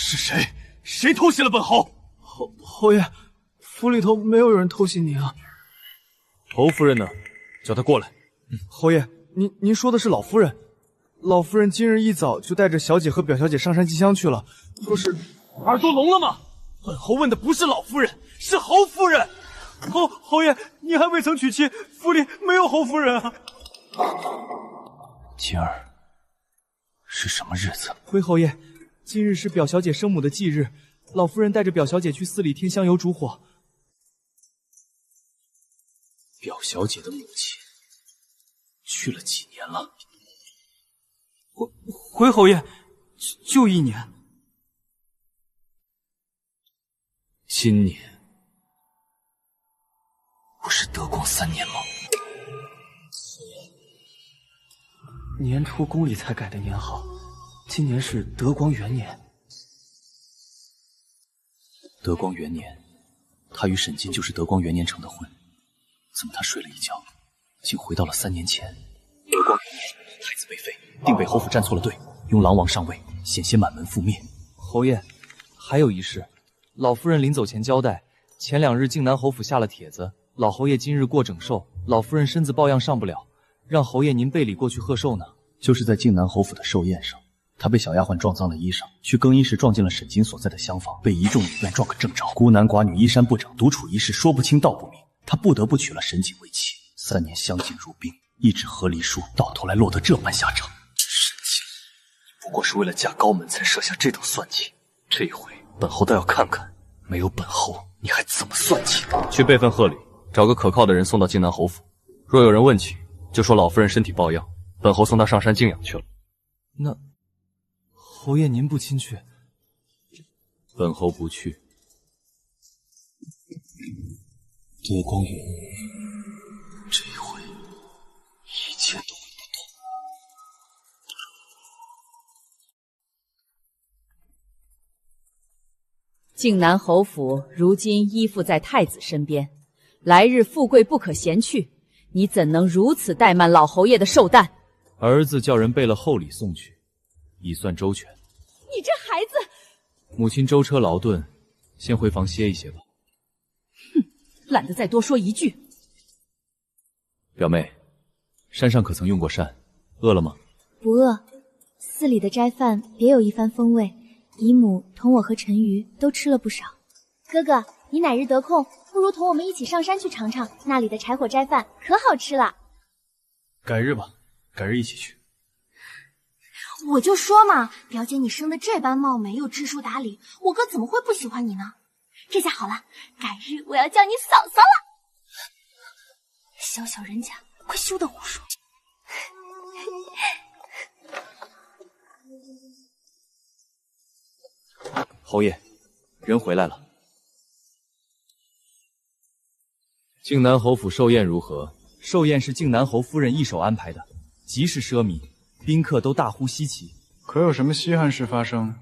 是谁？谁偷袭了本侯？侯爷，府里头没有人偷袭你啊。侯夫人呢？叫她过来。侯爷，您说的是老夫人。老夫人今日一早就带着小姐和表小姐上山进香去了，说是耳朵聋了吗？本侯问的不是老夫人，是侯夫人。侯爷，你还未曾娶妻，府里没有侯夫人啊。今儿是什么日子？回侯爷，今日是表小姐生母的忌日，老夫人带着表小姐去寺里添香油烛火。表小姐的母亲去了几年了？回侯爷，就1年。新年不是德光3年吗？年初宫里才改的年号，今年是德光元年。德光元年，他与沈金就是德光元年成的婚，怎么他睡了一觉，竟回到了3年前？德光元年，太子被废，定北侯府站错了队，拥狼王上位，险些满门覆灭。侯爷，还有一事，老夫人临走前交代，前2日靖南侯府下了帖子，老侯爷今日过整寿，老夫人身子抱恙上不了，让侯爷您备礼过去贺寿呢。就是在靖南侯府的寿宴上，他被小丫鬟撞脏了衣裳，去更衣室撞进了沈金所在的厢房，被一众女眷撞个正着，孤男寡女衣衫不整，独处一室，说不清道不明。他不得不娶了沈景为妻，3年相敬如宾，一纸和离书，到头来落得这般下场。沈景不过是为了嫁高门才设下这等算计，这一回本侯倒要看看，没有本侯你还怎么算计？去备份贺礼，找个可靠的人送到靖南侯府，若有人问起，就说老夫人身体抱恙，本侯送她上山静养去了。那侯爷您不亲去？本侯不去。德光元年，这一回一切都会不同。靖南侯府如今依附在太子身边，来日富贵不可闲去，你怎能如此怠慢老侯爷的寿诞？儿子叫人备了厚礼送去，已算周全。你这孩子！母亲舟车劳顿，先回房歇一歇吧。哼，懒得再多说一句。表妹，山上可曾用过膳？饿了吗？不饿，寺里的斋饭别有一番风味，姨母同我和陈瑜都吃了不少。哥哥，你哪日得空，不如同我们一起上山去尝尝那里的柴火斋饭，可好吃了。改日吧，改日一起去。我就说嘛，表姐你生得这般貌美又知书达理，我哥怎么会不喜欢你呢？这下好了，改日我要叫你嫂嫂了。小小人家，快休得胡说。侯爷，人回来了。靖南侯府寿宴如何？寿宴是靖南侯夫人一手安排的，极是奢靡，宾客都大呼稀奇。可有什么稀罕事发生？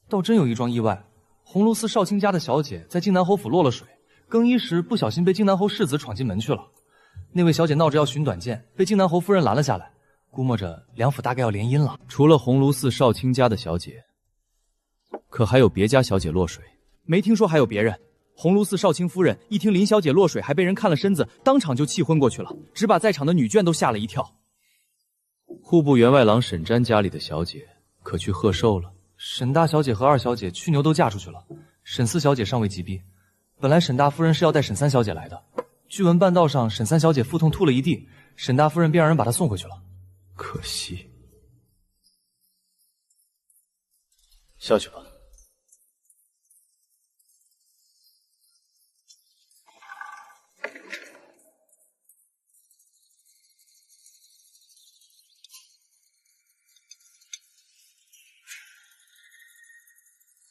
倒真有一桩意外，鸿胪寺少卿家的小姐在靖南侯府落了水，更衣时不小心被靖南侯世子闯进门去了。那位小姐闹着要寻短见，被靖南侯夫人拦了下来，估摸着梁府大概要联姻了。除了鸿胪寺少卿家的小姐，可还有别家小姐落水？没听说还有别人。鸿胪寺少卿夫人一听林小姐落水还被人看了身子，当场就气昏过去了，只把在场的女眷都吓了一跳。户部员外郎沈瞻家里的小姐可去贺寿了？沈大小姐和二小姐去牛都嫁出去了，沈四小姐尚未及毕。本来沈大夫人是要带沈三小姐来的，据闻半道上沈三小姐腹痛吐了一地，沈大夫人便让人把她送回去了。可惜。下去吧。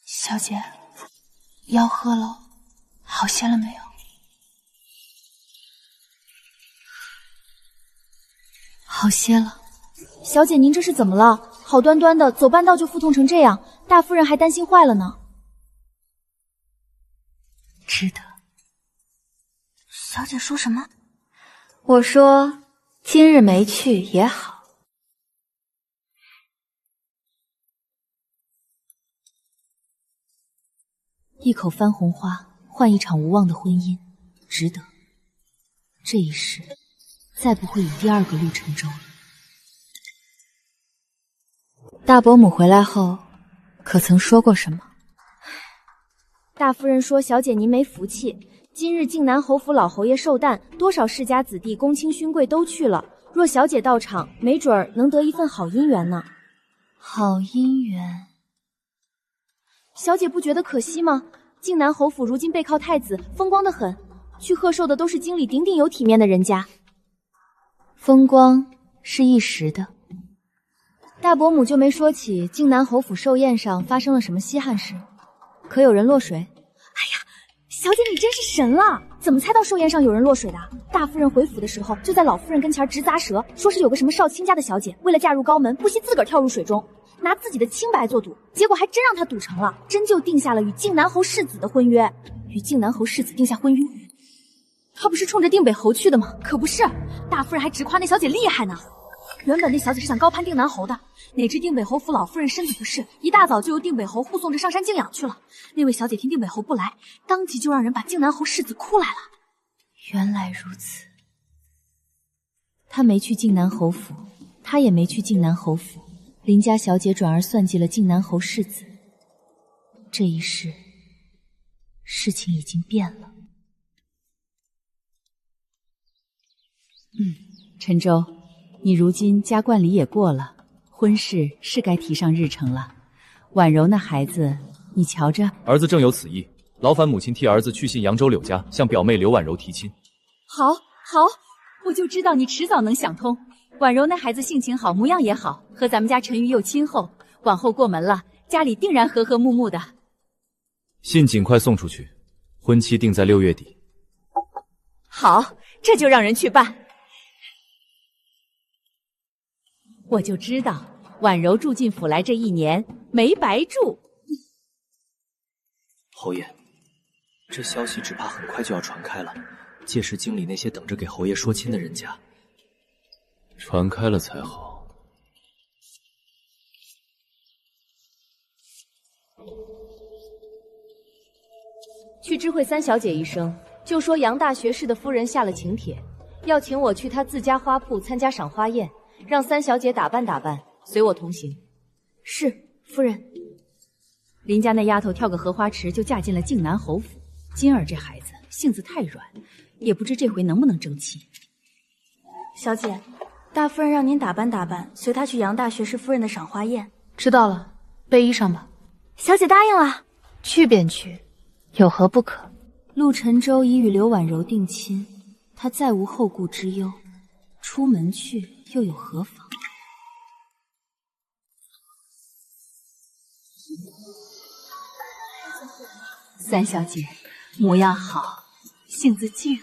小姐，药喝了，好些了没有？好些了。小姐，您这是怎么了？好端端的走半道就腹痛成这样，大夫人还担心坏了呢。值得。小姐说什么？我说今日没去也好。一口番红花换一场无望的婚姻，值得。这一世再不会有第二个陆沉舟了。大伯母回来后，可曾说过什么？大夫人说：“小姐您没福气，今日靖南侯府老侯爷寿诞，多少世家子弟、公卿勋贵都去了。若小姐到场，没准儿能得一份好姻缘呢。”好姻缘，小姐不觉得可惜吗？靖南侯府如今背靠太子，风光得很，去贺寿的都是经理鼎鼎有体面的人家。风光是一时的。大伯母就没说起靖南侯府寿宴上发生了什么稀罕事，可有人落水？哎呀，小姐你真是神了！怎么猜到寿宴上有人落水的？大夫人回府的时候就在老夫人跟前直咂舌，说是有个什么少卿家的小姐为了嫁入高门，不惜自个儿跳入水中，拿自己的清白做赌，结果还真让她赌成了，真就定下了与靖南侯世子的婚约。与靖南侯世子定下婚约，她不是冲着定北侯去的吗？可不是，大夫人还直夸那小姐厉害呢。原本那小姐是想高攀定南侯的，哪知定北侯府老夫人身子不适，一大早就由定北侯护送着上山静养去了。那位小姐听定北侯不来，当即就让人把靖南侯世子哭来了。原来如此，他没去靖南侯府，他也没去靖南侯府，林家小姐转而算计了靖南侯世子。这一世，事情已经变了。沉舟，你如今加冠礼也过了，婚事是该提上日程了。婉柔那孩子，你瞧着。儿子正有此意，劳烦母亲替儿子去信扬州柳家，向表妹刘婉柔提亲。好，好，我就知道你迟早能想通。婉柔那孩子性情好，模样也好，和咱们家陈瑜又亲厚，往后过门了，家里定然和和睦睦的。信尽快送出去，婚期定在6月底。好，这就让人去办。我就知道婉柔住进府来这1年没白住。侯爷，这消息只怕很快就要传开了，届时经理那些等着给侯爷说亲的人家，传开了才好。去知会三小姐一声，就说杨大学士的夫人下了请帖，要请我去她自家花铺参加赏花宴，让三小姐打扮打扮，随我同行。是，夫人。林家那丫头跳个荷花池就嫁进了靖南侯府，金儿这孩子性子太软，也不知这回能不能争气。小姐，大夫人让您打扮打扮，随她去杨大学士夫人的赏花宴。知道了，备衣裳吧。小姐答应了。去便去，有何不可？陆沉舟已与刘婉柔定亲，他再无后顾之忧，出门去又有何妨？三小姐模样好，性子静。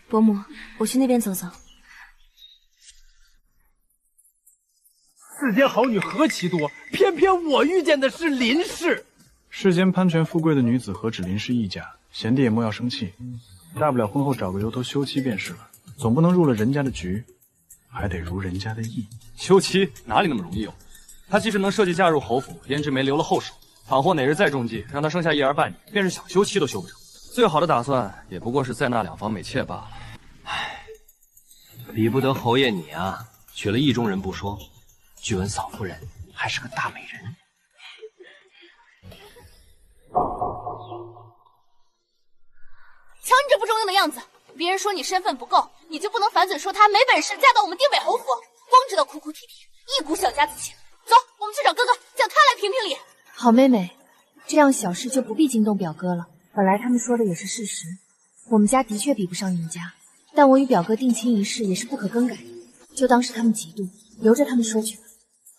伯母，我去那边走走。世间好女何其多，偏偏我遇见的是林氏。世间攀权富贵的女子何止林氏一家，贤弟也莫要生气，大不了婚后找个由头休妻便是了，总不能入了人家的局，还得如人家的意。休妻哪里那么容易有？她即使能设计嫁入侯府，胭脂梅留了后手，倘或哪日再中计，让她生下一儿半女，便是想休妻都休不成。最好的打算也不过是在那两房美妾罢了。唉，比不得侯爷你啊，娶了意中人不说，据闻嫂夫人还是个大美人。瞧你这不中用的样子，别人说你身份不够，你就不能反嘴说她没本事嫁到我们定北侯府，光知道哭哭啼啼，一股小家子气。走，我们去找哥哥，叫他来评评理。好妹妹，这样小事就不必惊动表哥了。本来他们说的也是事实，我们家的确比不上你们家，但我与表哥定亲一事也是不可更改的，就当是他们嫉妒，由着他们说去吧。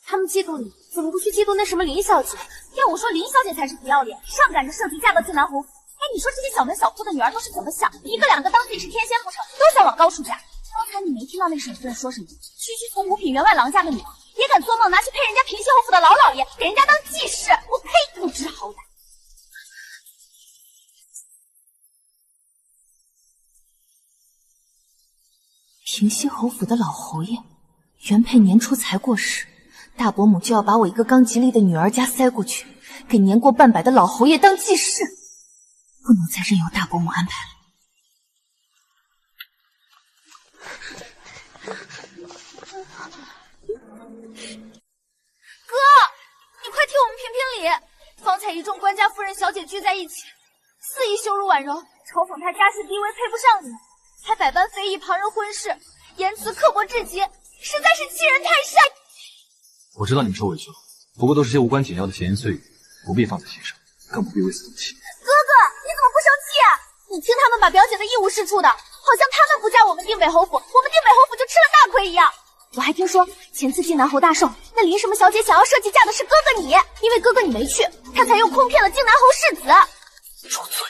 他们嫉妒你，怎么不去嫉妒那什么林小姐？要我说，林小姐才是不要脸，上赶着设计嫁到靖南侯府。哎，你说这些小门小户的女儿都是怎么想的？一个两个当自己是天仙不成，都想往高处嫁。刚才你没听到那沈夫人说什么？区区从五品员外郎家的女儿，也敢做梦拿去配人家平西侯府的老老爷，给人家当继室？我呸！不知好歹。平西侯府的老侯爷，原配年初才过世，大伯母就要把我一个刚吉利的女儿家塞过去，给年过半百的老侯爷当继室，不能再任由大伯母安排了。哥，你快替我们评评理！方才一众官家夫人小姐聚在一起，肆意羞辱婉柔，嘲讽她家世低微配不上你，还百般非议旁人婚事，言辞刻薄至极，实在是欺人太甚。我知道你们受委屈了，不过都是些无关紧要的闲言碎语，不必放在心上，更不必为此动气。哥哥，你怎么不生气啊？你听他们把表姐的一无是处的，好像他们不嫁我们定北侯府，我们定北侯府就吃了大亏一样。我还听说前次靖南侯大寿，那林什么小姐想要设计嫁的是哥哥你，因为哥哥你没去，她才又诓骗了靖南侯世子。住嘴！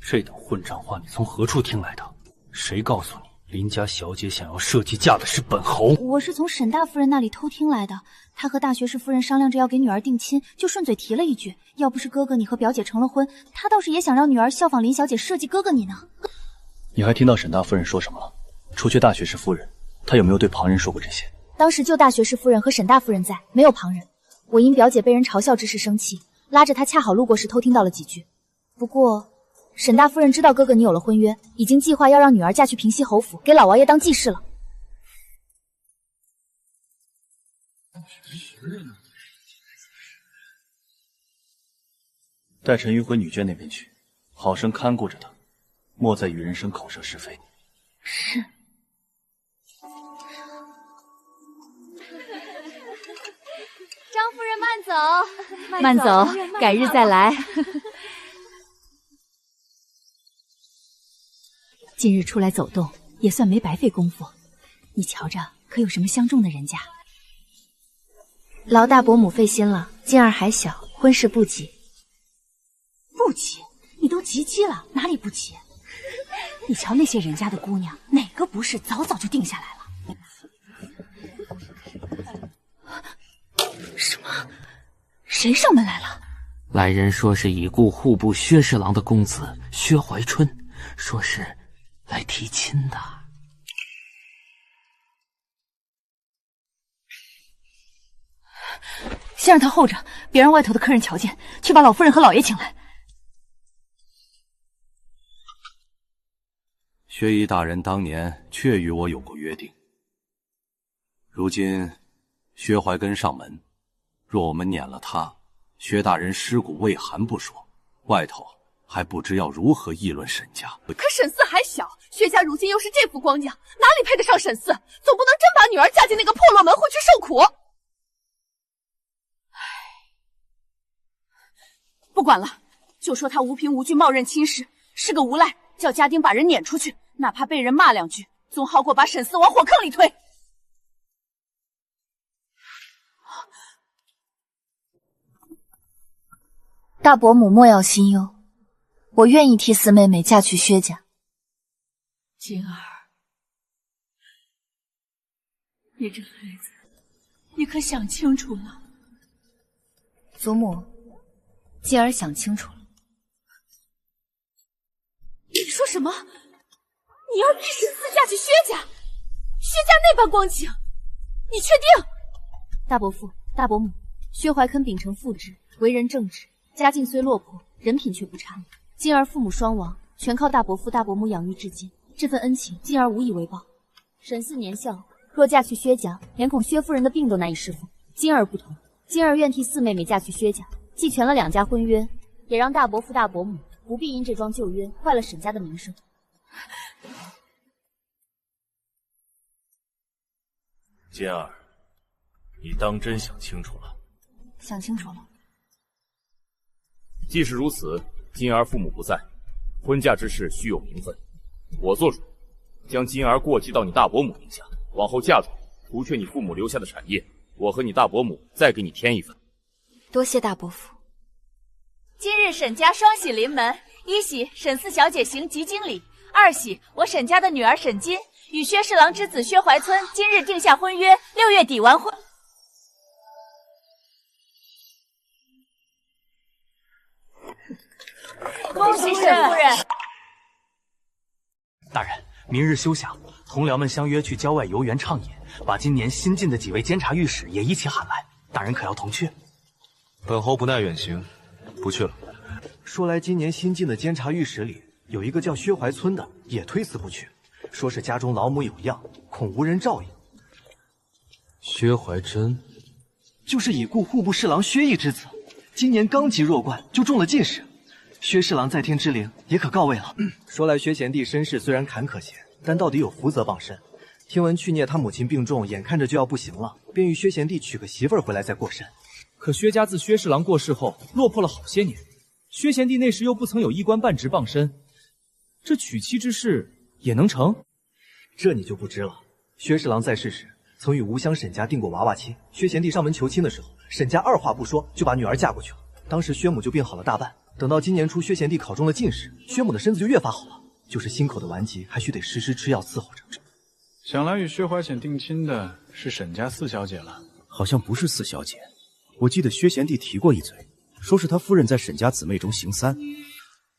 这等混账话你从何处听来的？谁告诉你林家小姐想要设计嫁的是本侯？我是从沈大夫人那里偷听来的。她和大学士夫人商量着要给女儿定亲，就顺嘴提了一句，要不是哥哥你和表姐成了婚，她倒是也想让女儿效仿林小姐设计哥哥你呢。你还听到沈大夫人说什么了？除却大学士夫人，她有没有对旁人说过这些？当时就大学士夫人和沈大夫人在，没有旁人。我因表姐被人嘲笑之事生气，拉着她恰好路过时偷听到了几句。不过沈大夫人知道哥哥你有了婚约，已经计划要让女儿嫁去平西侯府，给老王爷当继室了。带陈玉回女眷那边去，好生看顾着她，莫再与人生口舌是非。是。张夫人慢走，慢走，改日再来。今日出来走动，也算没白费功夫。你瞧着，可有什么相中的人家？劳大伯母费心了，金儿还小，婚事不急。不急？你都及笄了，哪里不急？你瞧那些人家的姑娘，哪个不是早早就定下来了？什么？谁上门来了？来人说是已故户部薛侍郎的公子薛怀春，说是来提亲的。先让他候着，别让外头的客人瞧见，去把老夫人和老爷请来。薛姨大人当年确与我有过约定，如今薛怀根上门，若我们撵了他，薛大人尸骨未寒不说，外头还不知要如何议论沈家。可沈四还小，薛家如今又是这副光景，哪里配得上沈四？总不能真把女儿嫁进那个破落门户去受苦。不管了，就说他无凭无据冒认亲事，是个无赖，叫家丁把人撵出去，哪怕被人骂两句，总好过把沈四往火坑里推。大伯母莫要心忧，我愿意替四妹妹嫁去薛家。金儿，你这孩子，你可想清楚了？祖母，金儿想清楚了。你说什么？你要替沈四嫁去薛家？薛家那般光景，你确定？大伯父、大伯母，薛怀坑秉承父职，为人正直，家境虽落魄，人品却不差。金儿父母双亡，全靠大伯父、大伯母养育至今，这份恩情，金儿无以为报。沈四年孝，若嫁去薛家，连恐薛夫人的病都难以侍奉。金儿不同，金儿愿替四妹妹嫁去薛家，既全了两家婚约，也让大伯父、大伯母不必因这桩旧约坏了沈家的名声。金儿，你当真想清楚了？想清楚了。既是如此，金儿父母不在，婚嫁之事须有名分。我做主，将金儿过继到你大伯母名下，往后嫁妆，除却你父母留下的产业，我和你大伯母再给你添一份。多谢大伯父。今日沈家双喜临门，一喜沈四小姐行吉经礼，二喜我沈家的女儿沈金与薛侍郎之子薛怀村今日定下婚约，6月底完婚。恭喜沈夫人。大人，明日休想，同僚们相约去郊外游园畅饮，把今年新进的几位监察御史也一起喊来，大人可要同去？本侯不耐远行，不去了。说来今年新进的监察御史里，有一个叫薛怀村的，也推辞不去，说是家中老母有恙，恐无人照应。薛怀真，就是已故户部侍郎薛毅之子，今年刚及弱冠就中了进士。薛侍郎在天之灵也可告慰了。说来薛贤弟身世虽然坎坷些，但到底有福泽傍身。听闻去年他母亲病重，眼看着就要不行了，便与薛贤弟娶个媳妇儿回来再过身。可薛家自薛侍郎过世后，落魄了好些年。薛贤弟那时又不曾有一官半职傍身，这娶妻之事也能成？这你就不知了。薛侍郎在世时，曾与吴乡沈家定过娃娃亲。薛贤弟上门求亲的时候，沈家二话不说就把女儿嫁过去了。当时薛母就病好了大半。等到今年初，薛贤弟考中了进士，薛母的身子就越发好了。就是心口的顽疾，还需得时时吃药伺候着。想来与薛怀浅定亲的是沈家四小姐了。好像不是四小姐，我记得薛贤弟提过一嘴，说是他夫人在沈家姊妹中行三。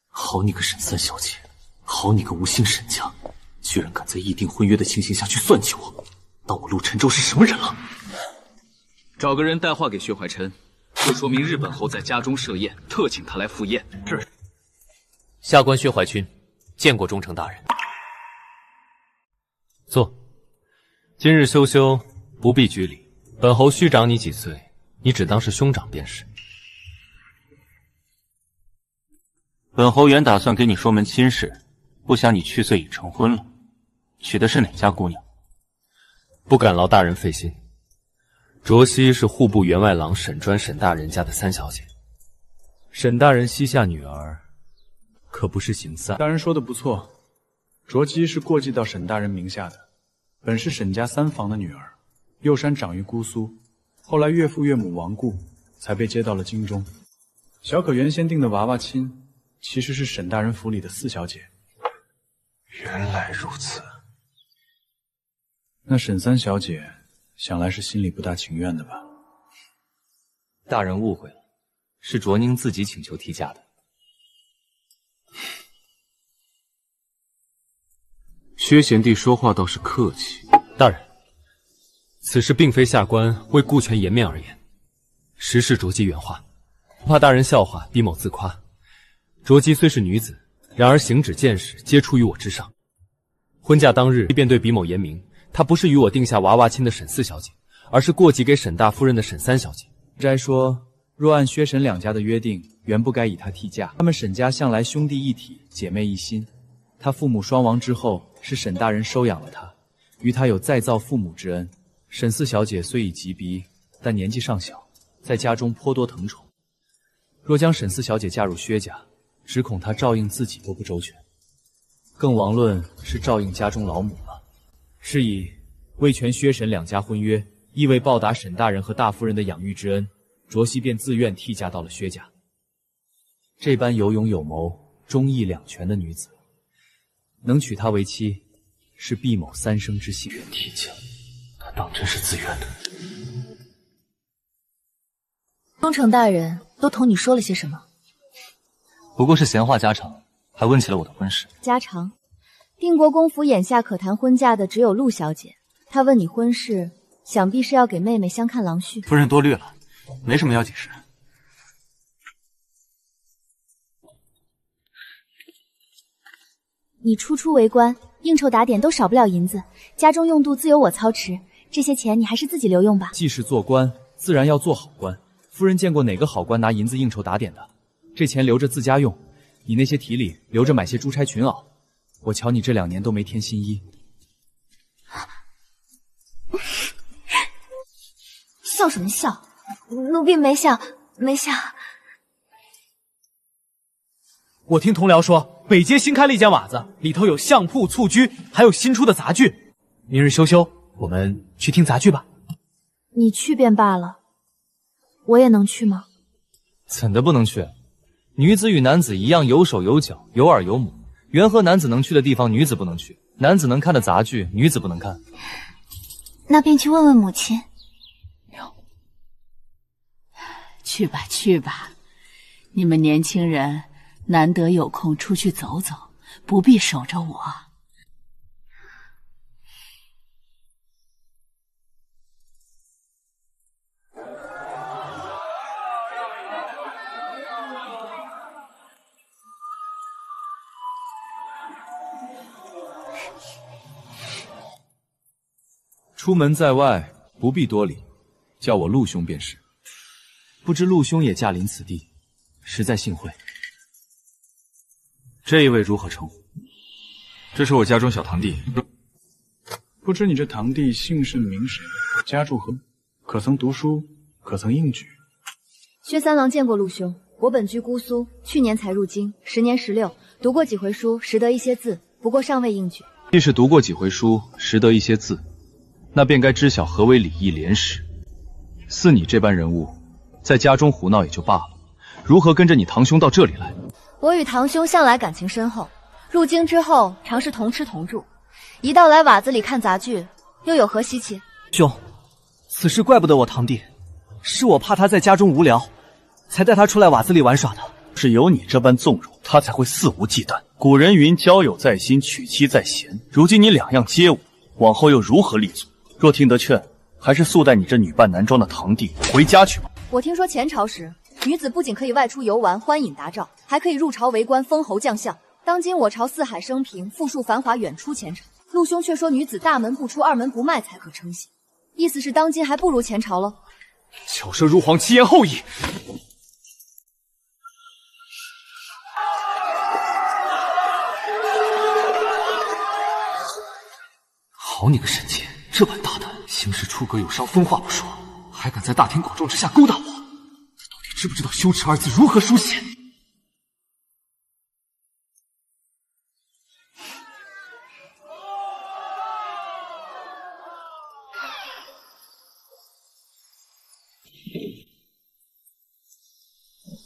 好你个沈三小姐，好你个无心沈家，居然敢在议定婚约的情形下去算计我，当我陆沉舟是什么人了？找个人带话给薛怀琛，就说明日本侯在家中设宴，特请他来赴宴。是。下官薛怀君见过忠诚大人。坐。今日羞羞，不必拘礼。本侯虚长你几岁，你只当是兄长便是。本侯原打算给你说门亲事，不想你去岁已成婚了，娶的是哪家姑娘？不敢劳大人费心。卓熙是户部员外郎沈专沈大人家的三小姐，沈大人膝下女儿，可不是行三。大人说的不错，卓姬是过继到沈大人名下的，本是沈家三房的女儿，幼山长于姑苏，后来岳父岳母亡故，才被接到了京中。小可原先定的娃娃亲，其实是沈大人府里的四小姐。原来如此。那沈三小姐想来是心里不大情愿的吧？大人误会了，是卓宁自己请求替嫁的。薛贤弟说话倒是客气。大人，此事并非下官为顾全颜面而言，实是卓姬原话，不怕大人笑话，逼某自夸。卓姬虽是女子，然而行止见识皆出于我之上。婚嫁当日便对比某言明，她不是与我定下娃娃亲的沈四小姐，而是过继给沈大夫人的沈三小姐。斋说，若按薛沈两家的约定，原不该以她替嫁。他们沈家向来兄弟一体，姐妹一心。他父母双亡之后，是沈大人收养了他，于他有再造父母之恩。沈四小姐虽已及鼻，但年纪尚小，在家中颇多疼宠。若将沈四小姐嫁入薛家，只恐她照应自己都不周全，更遑论是照应家中老母了。是以为全薛沈两家婚约，亦为报答沈大人和大夫人的养育之恩，卓熙便自愿替嫁到了薛家。这般有勇有谋、忠义两全的女子，能娶她为妻，是毕某三生之幸。替嫁，她当真是自愿的。忠诚大人都同你说了些什么？不过是闲话家常，还问起了我的婚事。家常。定国公府眼下可谈婚嫁的只有陆小姐，她问你婚事，想必是要给妹妹相看郎婿。夫人多虑了，没什么要紧事。你初出为官，应酬打点都少不了银子，家中用度自有我操持，这些钱你还是自己留用吧。既是做官，自然要做好官。夫人见过哪个好官拿银子应酬打点的？这钱留着自家用，你那些提里留着买些珠钗裙袄。我瞧你这2年都没添新衣。笑什么笑？奴婢没笑，没笑。我听同僚说，北街新开了一间瓦子，里头有相铺、蹴鞠，还有新出的杂剧。明日休休，我们去听杂剧吧。你去便罢了，我也能去吗？怎的不能去？女子与男子一样，有手有脚，有耳有目。缘何男子能去的地方，女子不能去；男子能看的杂剧，女子不能看。那便去问问母亲。去吧去吧，你们年轻人难得有空出去走走，不必守着我。出门在外，不必多礼，叫我陆兄便是。不知陆兄也驾临此地，实在幸会。这一位如何称呼？这是我家中小堂弟。不知你这堂弟姓甚名谁，家住何？可曾读书？可曾应举？薛三郎见过陆兄，我本居姑苏，去年才入京，时年16，读过几回书，识得一些字，不过尚未应举。既是读过几回书，识得一些字，那便该知晓何为礼义廉耻。似你这般人物，在家中胡闹也就罢了，如何跟着你堂兄到这里来？我与堂兄向来感情深厚，入京之后常是同吃同住，一道来瓦子里看杂剧，又有何稀奇？兄，此事怪不得我堂弟，是我怕他在家中无聊，才带他出来瓦子里玩耍的。是有你这般纵容，他才会肆无忌惮。古人云：交友在心，娶妻在贤。如今你两样皆无，往后又如何立足？若听得劝，还是速带你这女扮男装的堂弟回家去吧。我听说前朝时，女子不仅可以外出游玩、欢饮达诏，还可以入朝为官、封侯将相。当今我朝四海升平，富庶繁华远出前朝，陆兄却说女子大门不出、二门不迈才可称心，意思是当今还不如前朝了。巧舌如簧，其言后矣。好你个沈杰，这般大胆，行事出格有伤风化不说，还敢在大庭广众之下勾搭我，他到底知不知道羞耻二字如何书写？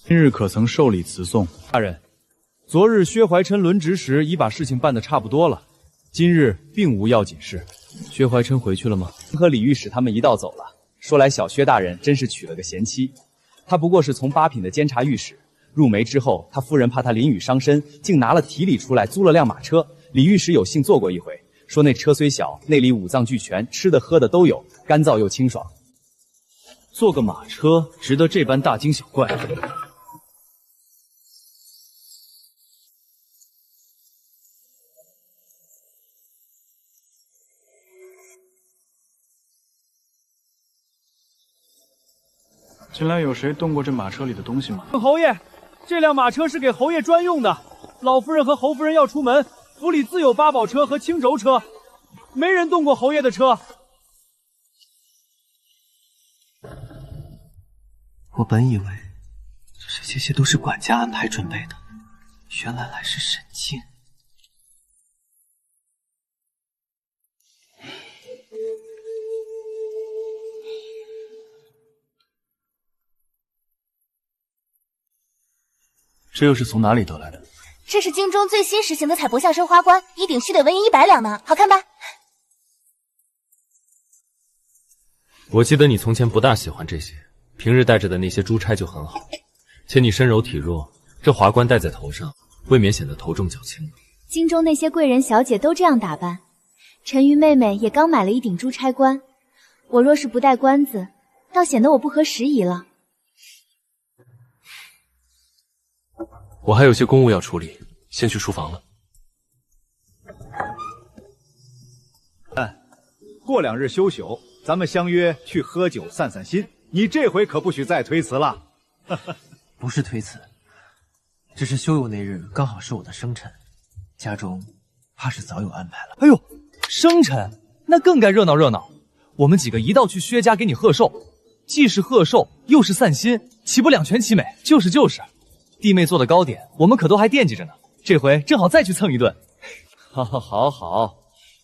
今日可曾受礼辞送？大人，昨日薛怀琛轮值时已把事情办得差不多了，今日并无要紧事。薛怀琛回去了吗？和李御史他们一道走了，说来小薛大人真是娶了个贤妻。他不过是从八品的监察御史入梅之后，他夫人怕他淋雨伤身，竟拿了提里出来租了辆马车。李御史有幸坐过一回，说那车虽小，内里五脏俱全，吃的喝的都有，干燥又清爽。坐个马车值得这般大惊小怪？近来有谁动过这马车里的东西吗？侯爷，这辆马车是给侯爷专用的。老夫人和侯夫人要出门，府里自有八宝车和青轴车，没人动过侯爷的车。我本以为这些都是管家安排准备的，原来是沈静。这又是从哪里得来的？这是京中最新实行的彩帛相生花冠，一顶须得纹银100两呢，好看吧？我记得你从前不大喜欢这些，平日戴着的那些珠钗就很好，且你身柔体弱，这华冠戴在头上，未免显得头重脚轻。京中那些贵人小姐都这样打扮，陈瑜妹妹也刚买了一顶珠钗冠，我若是不戴冠子，倒显得我不合时宜了。我还有些公务要处理，先去书房了。过2日休宿，咱们相约去喝酒散散心。你这回可不许再推辞了。不是推辞，只是休友那日刚好是我的生辰，家中怕是早有安排了。哎呦，生辰那更该热闹热闹。我们几个一道去薛家给你贺寿，既是贺寿，又是散心，岂不两全其美？就是。弟妹做的糕点，我们可都还惦记着呢。这回正好再去蹭一顿。好，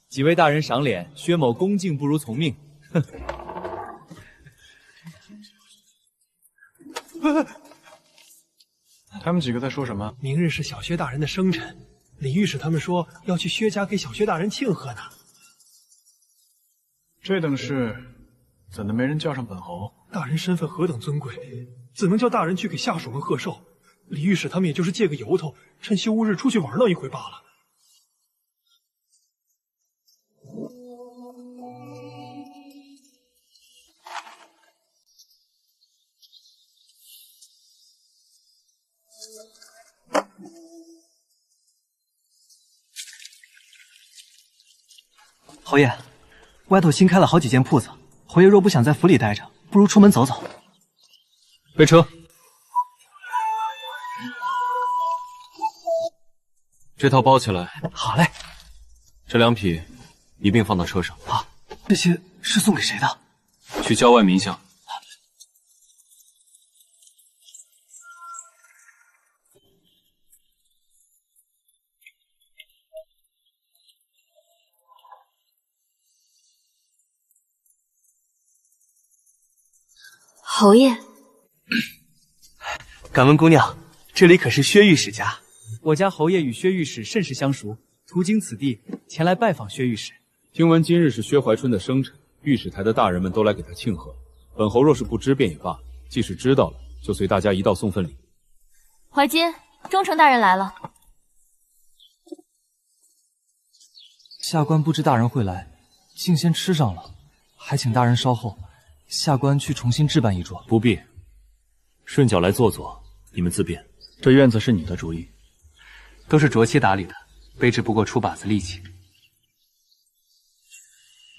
几位大人赏脸，薛某恭敬不如从命。哼。他们几个在说什么？明日是小薛大人的生辰，李御史他们说要去薛家给小薛大人庆贺呢。这等事，怎的没人叫上本侯？大人身份何等尊贵，怎能叫大人去给下属们贺寿？李御史他们也就是借个由头，趁休吾日出去玩闹一回罢了。侯爷，外头新开了好几间铺子，侯爷若不想在府里待着，不如出门走走。备车。这套包起来。好嘞。这2匹一并放到车上。好，这些是送给谁的？去郊外民巷。侯爷，敢问姑娘，这里可是薛御史家？我家侯爷与薛御史甚是相熟，途经此地，前来拜访薛御史。听闻今日是薛怀春的生辰，御史台的大人们都来给他庆贺。本侯若是不知便也罢，即使知道了，就随大家一道送份礼。怀金，忠诚大人来了。下官不知大人会来，竟先吃上了，还请大人稍后。下官去重新置办一桌。不必，顺脚来坐坐，你们自便。这院子是你的主意？都是卓妻打理的，卑职不过出把子力气。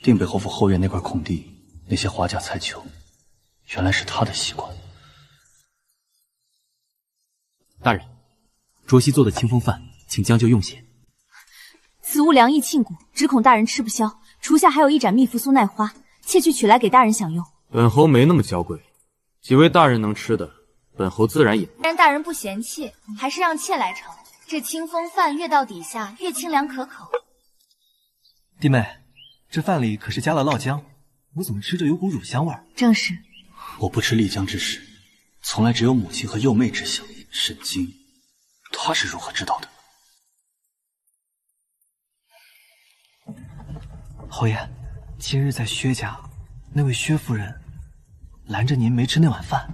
定北侯府后院那块空地，那些花架菜球，原来是他的习惯。大人，卓妻做的清风饭，请将就用些。此物良意沁骨，只恐大人吃不消。厨下还有一盏蜜馥苏奈花，妾去取来给大人享用。本侯没那么娇贵，几位大人能吃的，本侯自然也。既然大人不嫌弃，还是让妾来盛。这清风饭越到底下越清凉可口。弟妹，这饭里可是加了烙姜，我怎么吃着有股乳香味儿？正是。我不吃丽江之事，从来只有母亲和幼妹知晓。沈经，她是如何知道的？侯爷，今日在薛家，那位薛夫人拦着您没吃那碗饭，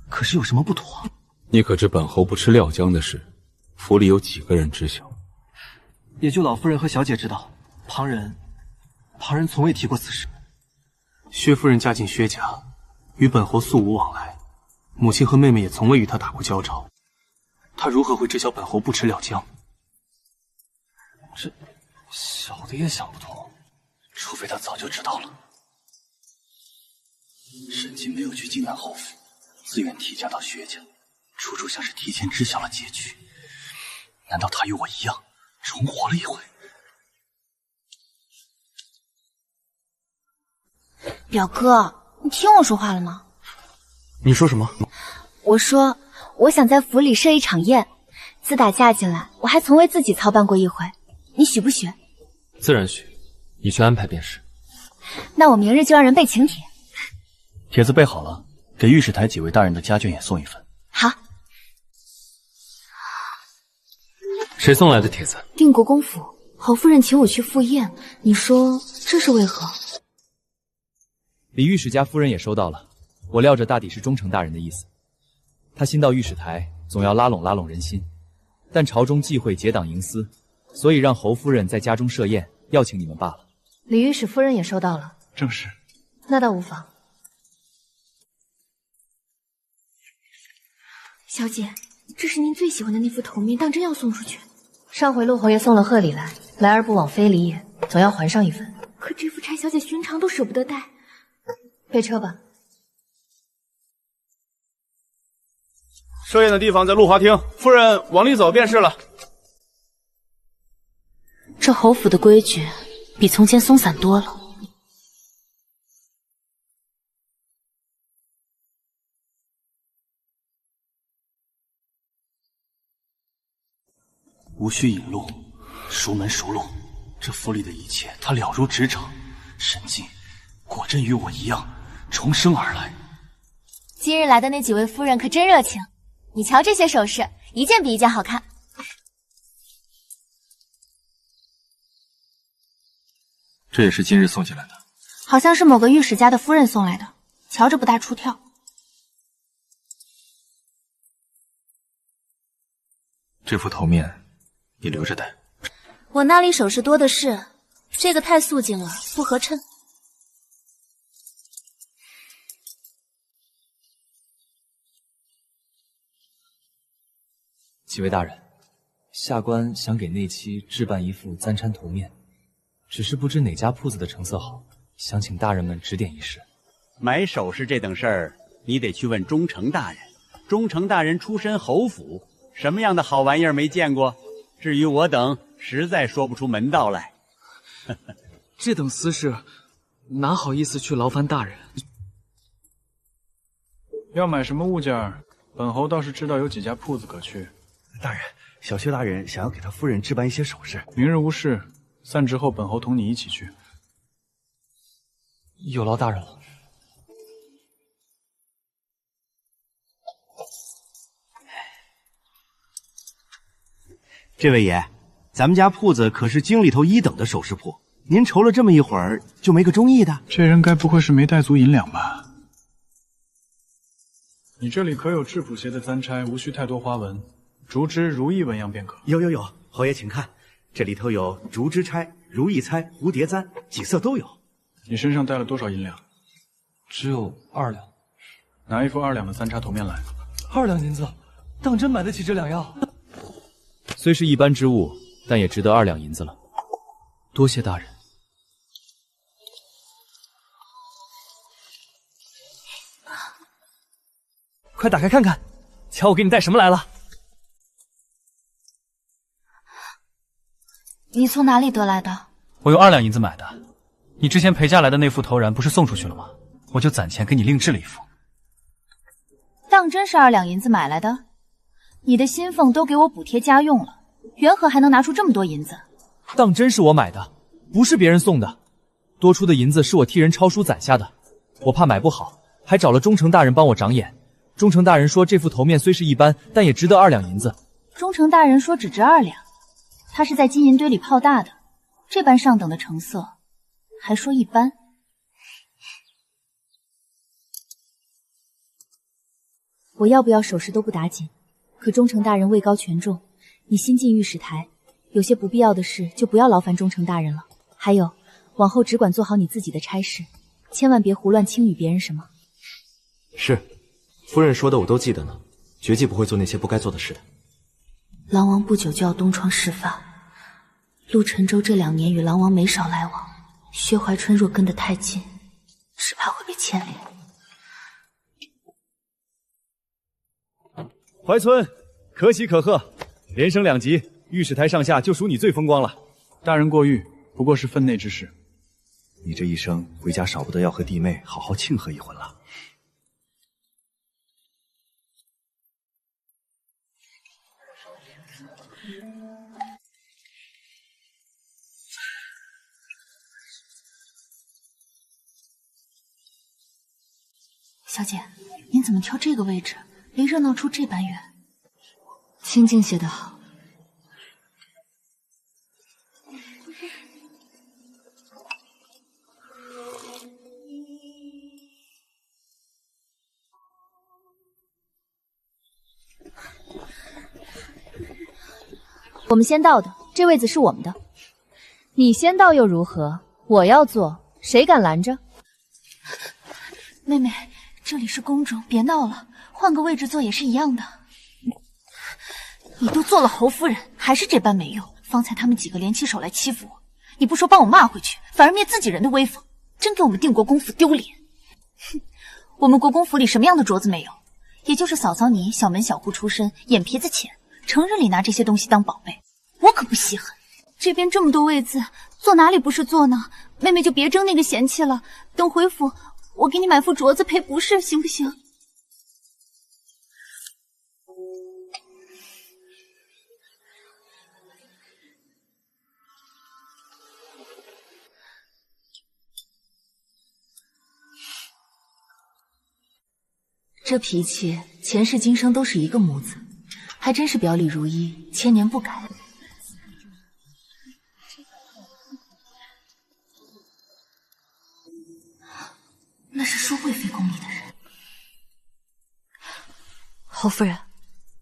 可是有什么不妥？你可知本侯不吃料浆的事，府里有几个人知晓？也就老夫人和小姐知道，旁人从未提过此事。薛夫人嫁进薛家，与本侯素无往来，母亲和妹妹也从未与她打过交道，她如何会知晓本侯不吃料浆？这小的也想不通，除非他早就知道了。沈经没有去靖南侯府，自愿提家到薛家，处处像是提前知晓了结局。难道他与我一样，重活了一回？表哥，你听我说话了吗？你说什么？我说，我想在府里设一场宴。自打嫁进来，我还从未自己操办过一回，你许不许？自然许，你去安排便是。那我明日就让人备请帖。帖子备好了，给御史台几位大人的家眷也送一份。好。谁送来的帖子？定国公府侯夫人请我去赴宴，你说这是为何？李御史家夫人也收到了，我料着大抵是忠诚大人的意思。他新到御史台，总要拉拢人心，但朝中忌讳结党营私，所以让侯夫人在家中设宴，邀请你们罢了。李御史夫人也收到了，正是。那倒无妨。小姐，这是您最喜欢的那副头面，当真要送出去？上回陆侯爷送了贺礼来，来而不往非礼也，总要还上一份。可这副柴小姐寻常都舍不得戴。备车吧。设宴的地方在露华厅，夫人往里走便是了。这侯府的规矩比从前松散多了。无需引路，熟门熟路，这府里的一切他了如指掌。沈经果真与我一样重生而来。今日来的那几位夫人可真热情，你瞧这些首饰，一件比一件好看。这也是今日送进来的，好像是某个御史家的夫人送来的，瞧着不大出挑。这副头面你留着戴。我那里首饰多的是，这个太素净了，不合衬。几位大人，下官想给内妻置办一副簪钗头面，只是不知哪家铺子的成色好，想请大人们指点一试。买首饰这等事儿，你得去问忠诚大人。忠诚大人出身侯府，什么样的好玩意儿没见过？至于我等，实在说不出门道来。这等私事，哪好意思去劳烦大人？要买什么物件，本侯倒是知道有几家铺子可去。大人，小薛大人想要给他夫人置办一些首饰。明日无事，散职后本侯同你一起去。有劳大人了。这位爷，咱们家铺子可是京里头1等的首饰铺，您愁了这么一会儿，就没个中意的？这人该不会是没带足银两吧？你这里可有质朴些的簪钗，无需太多花纹，竹枝、如意纹样便可。有，侯爷请看，这里头有竹枝钗、如意钗、蝴蝶簪，几色都有。你身上带了多少银两？只有2两。拿一副2两的簪插头面来。2两银子，当真买得起这2样？虽是一般之物，但也值得2两银子了。多谢大人。快打开看看，瞧我给你带什么来了。你从哪里得来的？我用2两银子买的。你之前陪嫁来的那副头髯不是送出去了吗？我就攒钱给你另制了一副。当真是2两银子买来的？你的薪俸都给我补贴家用了，缘何还能拿出这么多银子？当真是我买的，不是别人送的。多出的银子是我替人抄书攒下的，我怕买不好，还找了忠诚大人帮我长眼。忠诚大人说这副头面虽是一般，但也值得2两银子。忠诚大人说只值2两，他是在金银堆里泡大的，这般上等的成色，还说一般。我要不要首饰都不打紧，可忠诚大人位高权重，你新进御史台，有些不必要的事就不要劳烦忠诚大人了。还有，往后只管做好你自己的差事，千万别胡乱轻语别人什么。是，夫人说的我都记得呢，绝技不会做那些不该做的事的。狼王不久就要东窗事发，陆沉舟这2年与狼王没少来往，薛怀春若跟得太近，只怕会被牵连。怀春，可喜可贺，连升2级，御史台上下就属你最风光了。大人过誉，不过是分内之事。你这一生回家少不得要和弟妹好好庆贺一回了。小姐，您怎么挑这个位置？离热闹处这般远。清静些的好。我们先到的，这位子是我们的。你先到又如何？我要坐，谁敢拦着？妹妹，这里是宫中，别闹了，换个位置坐也是一样的。你都做了侯夫人，还是这般没用。方才他们几个联起手来欺负我，你不说帮我骂回去，反而灭自己人的威风，真给我们定国公府丢脸。哼，我们国公府里什么样的镯子没有？也就是嫂嫂你小门小户出身，眼皮子浅，成日里拿这些东西当宝贝，我可不稀罕。这边这么多位子，坐哪里不是坐呢？妹妹就别争那个嫌弃了，等回府我给你买副镯子赔不是，行不行？这脾气前世今生都是一个模子，还真是表里如一，千年不改。那是淑贵妃宫里的人。侯夫人，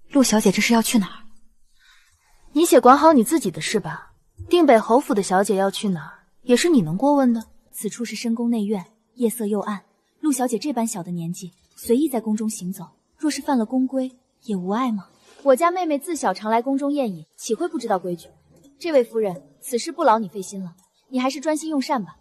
陆小姐这是要去哪儿？你且管好你自己的事吧。定北侯府的小姐要去哪儿，也是你能过问的。此处是深宫内院，夜色又暗，陆小姐这般小的年纪，随意在宫中行走，若是犯了宫规，也无碍吗？我家妹妹自小常来宫中宴饮，岂会不知道规矩？这位夫人，此事不劳你费心了，你还是专心用膳吧。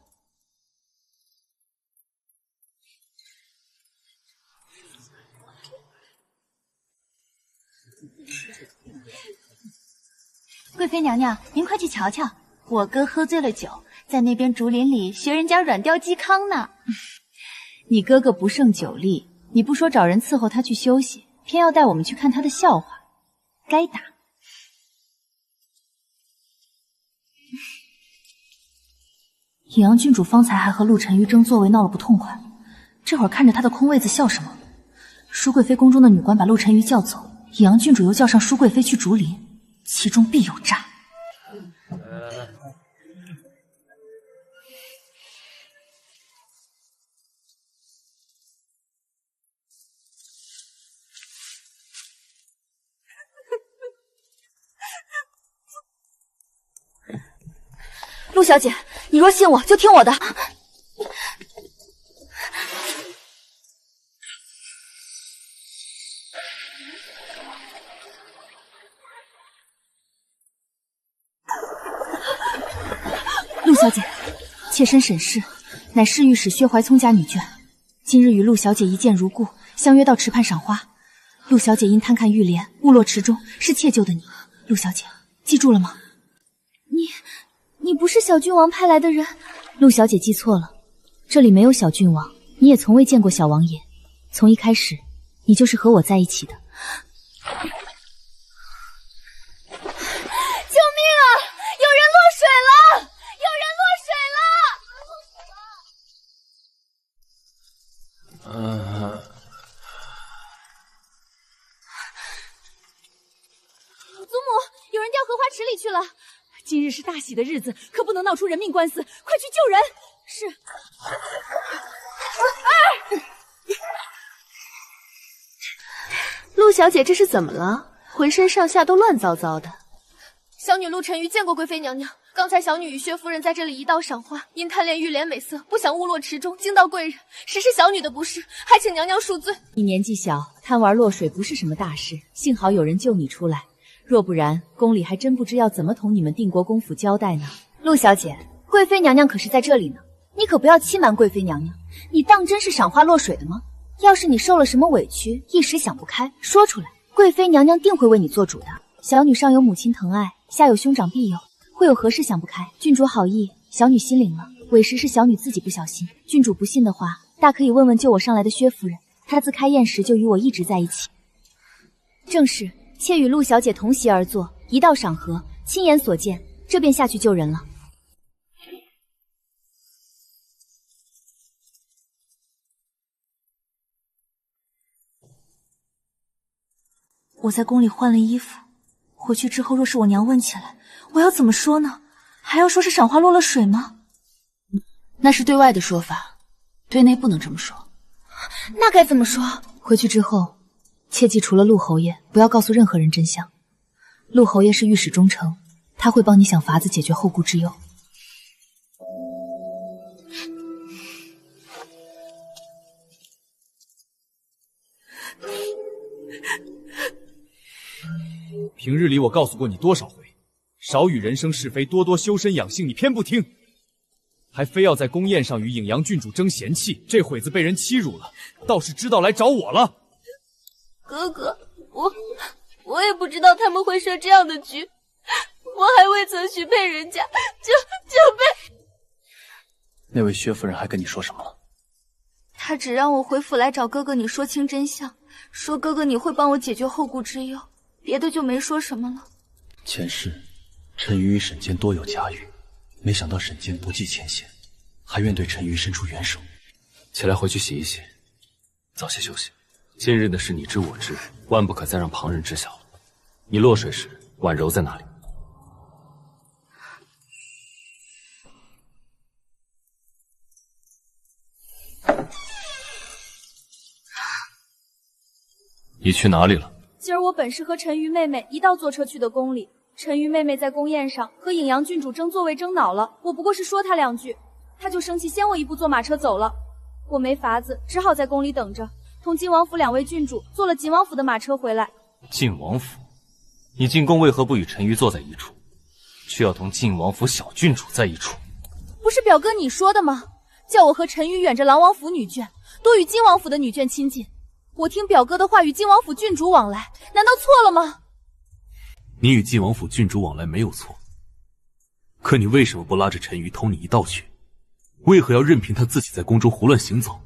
贵妃娘娘，您快去瞧瞧，我哥喝醉了酒，在那边竹林里学人家软雕鸡康呢。你哥哥不胜酒力，你不说找人伺候他去休息，偏要带我们去看他的笑话，该打。野阳郡主方才还和陆晨瑜争座位闹了不痛快，这会儿看着他的空位子笑什么？舒贵妃宫中的女官把陆晨瑜叫走，野阳郡主又叫上舒贵妃去竹林，其中必有诈。陆小姐，你若信我，就听我的。陆小姐，妾身沈氏，乃侍御史薛怀聪家女眷，今日与陆小姐一见如故，相约到池畔赏花。陆小姐因贪看玉莲，误落池中，是妾救的你。陆小姐，记住了吗？你不是小郡王派来的人？陆小姐记错了，这里没有小郡王，你也从未见过小王爷。从一开始，你就是和我在一起的。救命啊！有人落水了！有人落水了！祖母，有人掉荷花池里去了。今日是大喜的日子，可不能闹出人命官司，快去救人！是。陆小姐这是怎么了？浑身上下都乱糟糟的。小女陆晨瑜见过贵妃娘娘，刚才小女与薛夫人在这里一道赏花，因贪恋玉莲美色，不想误落池中，惊到贵人，实是小女的不是，还请娘娘恕罪。你年纪小，贪玩落水不是什么大事，幸好有人救你出来。若不然，宫里还真不知要怎么同你们定国公府交代呢。陆小姐，贵妃娘娘可是在这里呢，你可不要欺瞒贵妃娘娘。你当真是赏花落水的吗？要是你受了什么委屈，一时想不开，说出来，贵妃娘娘定会为你做主的。小女上有母亲疼爱，下有兄长庇佑，会有何事想不开？郡主好意，小女心领了。委实是小女自己不小心，郡主不信的话，大可以问问救我上来的薛夫人，她自开宴时就与我一直在一起。正是。妾与陆小姐同席而坐，一道赏荷，亲眼所见，这便下去救人了。我在宫里换了衣服，回去之后若是我娘问起来，我要怎么说呢？还要说是赏花落了水吗？那是对外的说法，对内不能这么说。那该怎么说？回去之后，切记除了陆侯爷，不要告诉任何人真相。陆侯爷是御史中丞，他会帮你想法子解决后顾之忧。平日里我告诉过你多少回，少与人生是非，多多修身养性，你偏不听，还非要在宫宴上与颍阳郡主争贤气，这会子被人欺辱了，倒是知道来找我了。哥哥，我也不知道他们会设这样的局，我还未曾许配人家，就被……那位薛夫人还跟你说什么了？她只让我回府来找哥哥你说清真相，说哥哥你会帮我解决后顾之忧，别的就没说什么了。前世，陈瑜与沈坚多有家遇，没想到沈坚不计前嫌，还愿对陈瑜伸出援手。起来回去洗一洗，早些休息。今日的事你知我知，万不可再让旁人知晓了。你落水时，婉柔在哪里？你去哪里了？今儿我本是和陈瑜妹妹一道坐车去的宫里，陈瑜妹妹在宫宴上和颍阳郡主争座位争恼了，我不过是说她2句，她就生气先我一步坐马车走了。我没法子，只好在宫里等着，同晋王府2位郡主坐了晋王府的马车回来。晋王府，你进宫为何不与陈瑜坐在一处，却要同晋王府小郡主在一处？不是表哥你说的吗？叫我和陈瑜远着狼王府女眷，多与晋王府的女眷亲近。我听表哥的话，与晋王府郡主往来，难道错了吗？你与晋王府郡主往来没有错，可你为什么不拉着陈瑜同你一道去？为何要任凭他自己在宫中胡乱行走？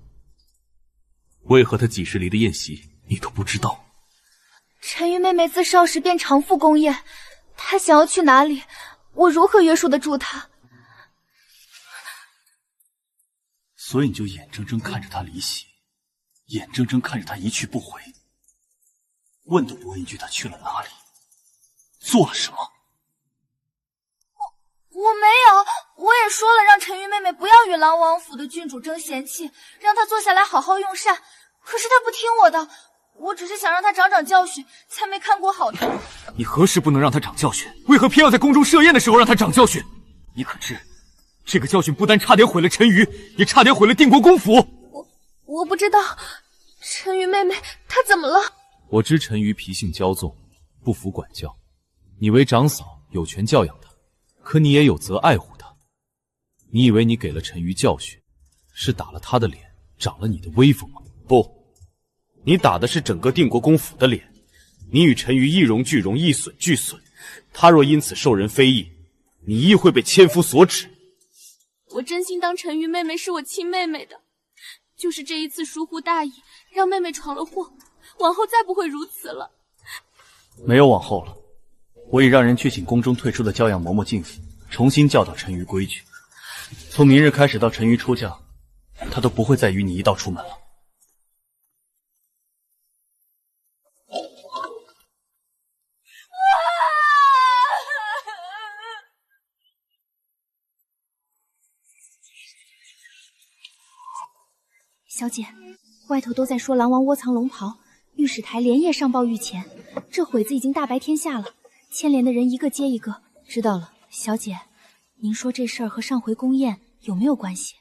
为何他几时离的宴席你都不知道？陈瑜妹妹自少时便常赴宫宴，她想要去哪里，我如何约束得住她？所以你就眼睁睁看着她离席，眼睁睁看着她一去不回，问都不问一句她去了哪里，做了什么？我没有，我也说了让陈瑜妹妹不要与狼王府的郡主争嫌弃，让她坐下来好好用膳，可是她不听我的，我只是想让她长长教训，才没看过好的。你何时不能让他长教训？为何偏要在宫中设宴的时候让他长教训？你可知，这个教训不但差点毁了陈瑜，也差点毁了定国公府。我不知道，陈瑜妹妹她怎么了？我知陈瑜脾性骄纵，不服管教，你为长嫂有权教养他，可你也有责爱护他。你以为你给了陈瑜教训，是打了他的脸，长了你的威风吗？不，你打的是整个定国公府的脸。你与陈瑜一荣俱荣，一损俱损，他若因此受人非议，你亦会被千夫所指。我真心当陈瑜妹妹是我亲妹妹的，就是这一次疏忽大意，让妹妹闯了祸，往后再不会如此了。没有往后了，我已让人去请宫中退出的娇养嬷嬷进府，重新教导陈瑜规矩。从明日开始到陈瑜出嫁，她都不会再与你一道出门了。小姐，外头都在说狼王窝藏龙袍，御史台连夜上报御前，这会子已经大白天下了，牵连的人一个接一个。知道了，小姐，您说这事儿和上回宫宴有没有关系？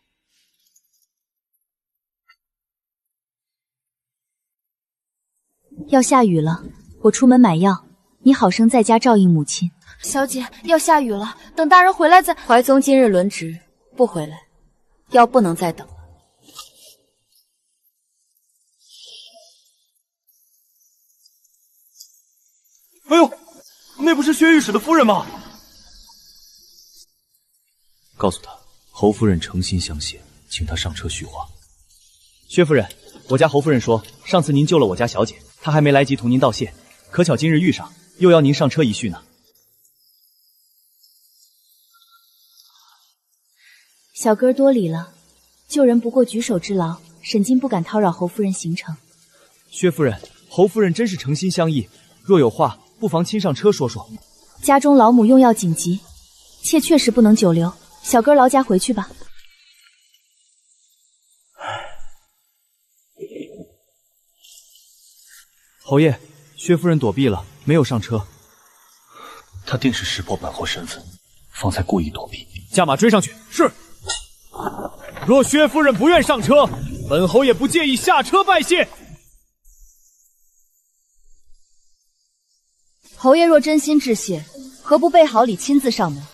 要下雨了，我出门买药，你好生在家照应母亲。小姐，要下雨了，等大人回来再。怀宗今日轮值，不回来，药不能再等了。哎呦，那不是薛御史的夫人吗？告诉他，侯夫人诚心相谢，请他上车叙话。薛夫人，我家侯夫人说，上次您救了我家小姐，她还没来及同您道谢，可巧今日遇上，又邀您上车一叙呢。小哥多礼了，救人不过举手之劳，沈金不敢叨扰侯夫人行程。薛夫人，侯夫人真是诚心相意，若有话，不妨亲上车说说。家中老母用药紧急，妾确实不能久留，小哥劳驾回去吧。侯爷，薛夫人躲避了，没有上车。她定是识破本侯身份，方才故意躲避。驾马追上去。是。若薛夫人不愿上车，本侯也不介意下车拜谢。侯爷若真心致谢，何不备好礼亲自上门？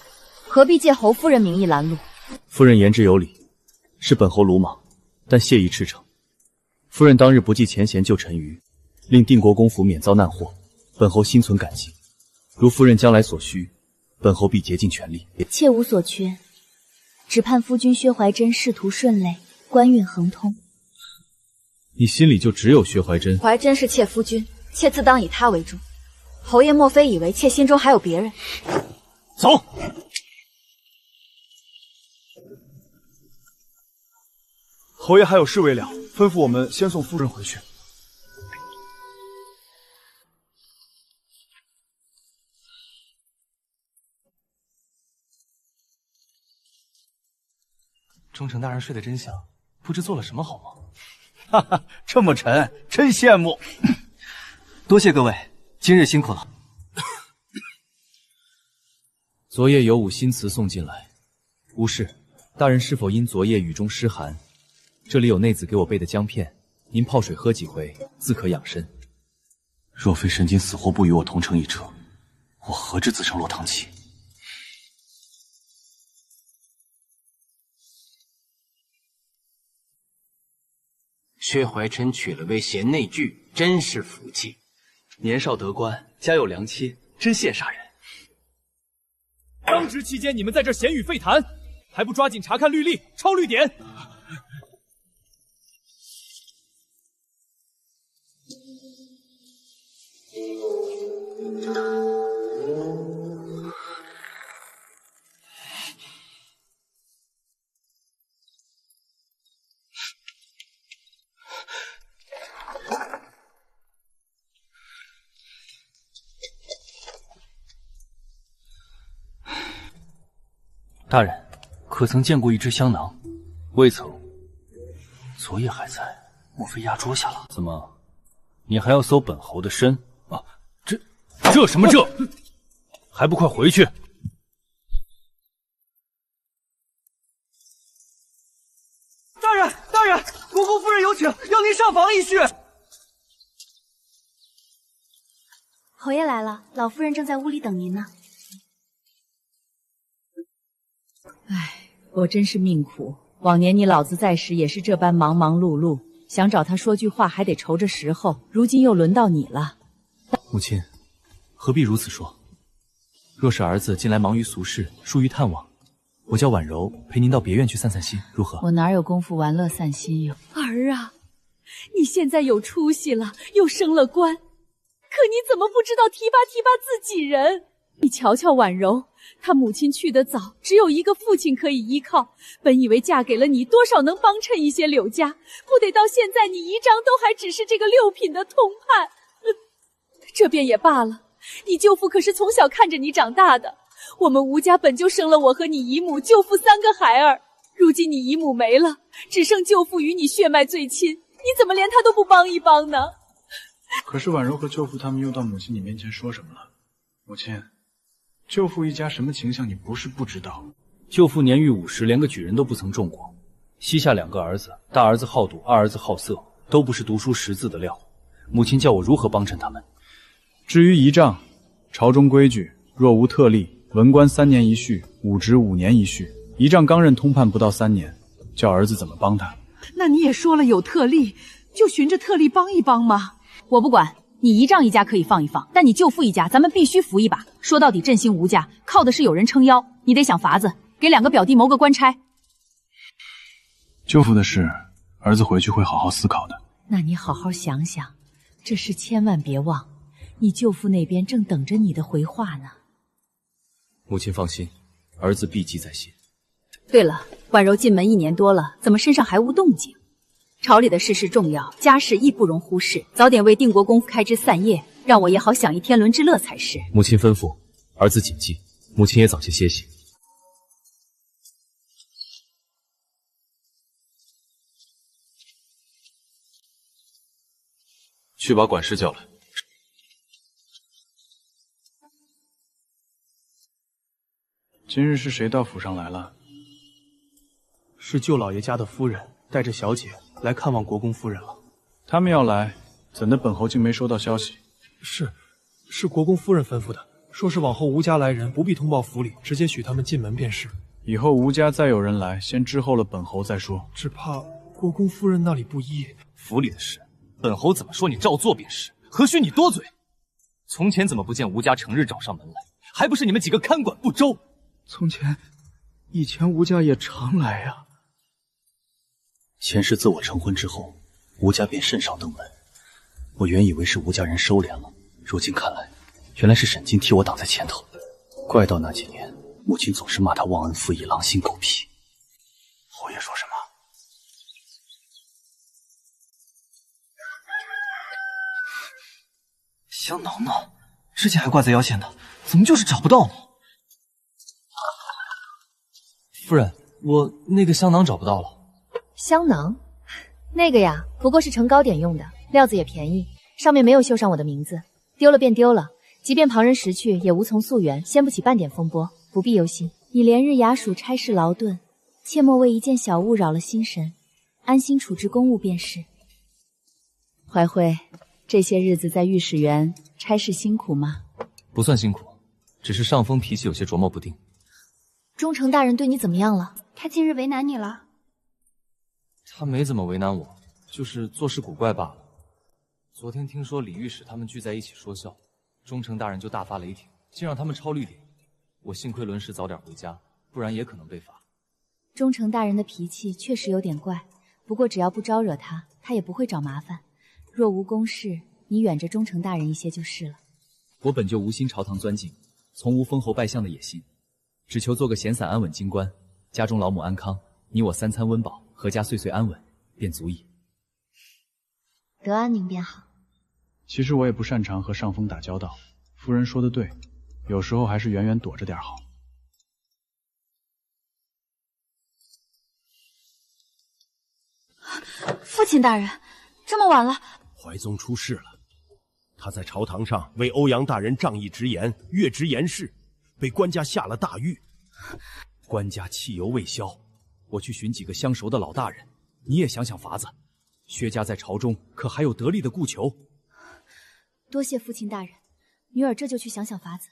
何必借侯夫人名义拦路？夫人言之有理，是本侯鲁莽，但谢意赤诚。夫人当日不计前嫌救陈瑜，令定国公府免遭难祸，本侯心存感激。如夫人将来所需，本侯必竭尽全力。妾无所缺，只盼夫君薛怀真仕途顺累，官运亨通。你心里就只有薛怀真？怀真是妾夫君，妾自当以他为重。侯爷莫非以为妾心中还有别人？走。侯爷还有事未了，吩咐我们先送夫人回去。忠诚大人睡得真香，不知做了什么好梦。哈哈，这么沉，真羡慕。多谢各位，今日辛苦了。昨夜有五新词送进来，无事。大人是否因昨夜雨中湿寒？这里有内子给我备的姜片，您泡水喝几回，自可养身。若非神经死活不与我同乘一车，我何至自称落汤鸡？薛怀琛娶了位贤内剧，真是福气。年少得官，家有良妻，真羡煞人。当值期间，你们在这闲语废谈，还不抓紧查看律例，抄律典！大人，可曾见过一只香囊？未曾。昨夜还在，莫非压桌下了？怎么，你还要搜本侯的身？啊，这什么这？还不快回去！大人，大人，国公夫人有请，要您上房一叙。侯爷来了，老夫人正在屋里等您呢。唉，我真是命苦。往年你老子在时也是这般忙忙碌碌，想找他说句话还得愁着时候，如今又轮到你了。母亲，何必如此说？若是儿子近来忙于俗事，疏于探望，我叫婉柔陪您到别院去散散心，如何？我哪有功夫玩乐散心哟？儿啊，你现在有出息了，又升了官，可你怎么不知道提拔提拔自己人？你瞧瞧婉柔，她母亲去得早，只有一个父亲可以依靠，本以为嫁给了你，多少能帮衬一些柳家，不得到现在你姨丈都还只是这个六品的通判。这便也罢了，你舅父可是从小看着你长大的，我们吴家本就生了我和你姨母、舅父3个孩儿，如今你姨母没了，只剩舅父与你血脉最亲，你怎么连他都不帮一帮呢？可是婉柔和舅父他们又到母亲你面前说什么了？母亲，舅父一家什么情象你不是不知道。舅父年逾50，连个举人都不曾中过，膝下2个儿子，大儿子好赌，二儿子好色，都不是读书识字的料。母亲叫我如何帮衬他们？至于仪仗，朝中规矩，若无特例，文官3年一续，武职5年一续。仪仗刚任通判不到3年，叫儿子怎么帮他？那你也说了有特例，就循着特例帮一帮嘛。我不管，你姨丈一家可以放一放，但你舅父一家咱们必须扶一把。说到底，振兴吴家靠的是有人撑腰，你得想法子给2个表弟谋个官差。舅父的事，儿子回去会好好思考的。那你好好想想，这事千万别忘，你舅父那边正等着你的回话呢。母亲放心，儿子必记在心。对了，婉柔进门1年多了，怎么身上还无动静？朝里的事事重要，家事亦不容忽视，早点为定国公开枝散叶，让我也好享一天伦之乐才是。母亲吩咐，儿子谨记。母亲也早些歇息。去把管事叫来。今日是谁到府上来了？是舅老爷家的夫人带着小姐来看望国公夫人了。他们要来，怎的本侯竟没收到消息？是国公夫人吩咐的，说是往后吴家来人不必通报府里，直接许他们进门便是。以后吴家再有人来，先知候了本侯再说。只怕国公夫人那里不依。府里的事，本侯怎么说你照做便是，何须你多嘴？从前怎么不见吴家成日找上门来，还不是你们几个看管不周？以前吴家也常来啊。前世自我成婚之后，吴家便甚少登门。我原以为是吴家人收敛了，如今看来，原来是沈金替我挡在前头。怪到那几年，母亲总是骂他忘恩负义、狼心狗屁。侯爷说什么？香囊呢？之前还挂在腰间的，怎么就是找不到呢？夫人，我那个香囊找不到了。香囊？那个呀，不过是盛糕点用的，料子也便宜，上面没有绣上我的名字，丢了便丢了，即便旁人拾去，也无从溯源，掀不起半点风波。不不必忧心，你连日衙署差事劳顿，切莫为一件小物扰了心神，安心处置公务便是。怀慧，这些日子在御史园差事辛苦吗？不算辛苦，只是上峰脾气有些琢磨不定。忠诚大人对你怎么样了？他近日为难你了？他没怎么为难我，就是做事古怪罢了。昨天听说李御史他们聚在一起说笑，忠诚大人就大发雷霆，竟让他们抄绿点。我幸亏轮时早点回家，不然也可能被罚。忠诚大人的脾气确实有点怪，不过只要不招惹他，他也不会找麻烦。若无公事，你远着忠诚大人一些就是了。我本就无心朝堂钻进，从无封侯拜相的野心，只求做个闲散安稳京官，家中老母安康，你我三餐温饱，阖家岁岁安稳，便足矣。得安宁便好。其实我也不擅长和上峰打交道，夫人说的对，有时候还是远远躲着点好。父亲大人，这么晚了，怀宗出事了。他在朝堂上为欧阳大人仗义直言，越职言事，被官家下了大狱。官家气犹未消，我去寻几个相熟的老大人，你也想想法子。薛家在朝中可还有得力的顾求？多谢父亲大人，女儿这就去想想法子。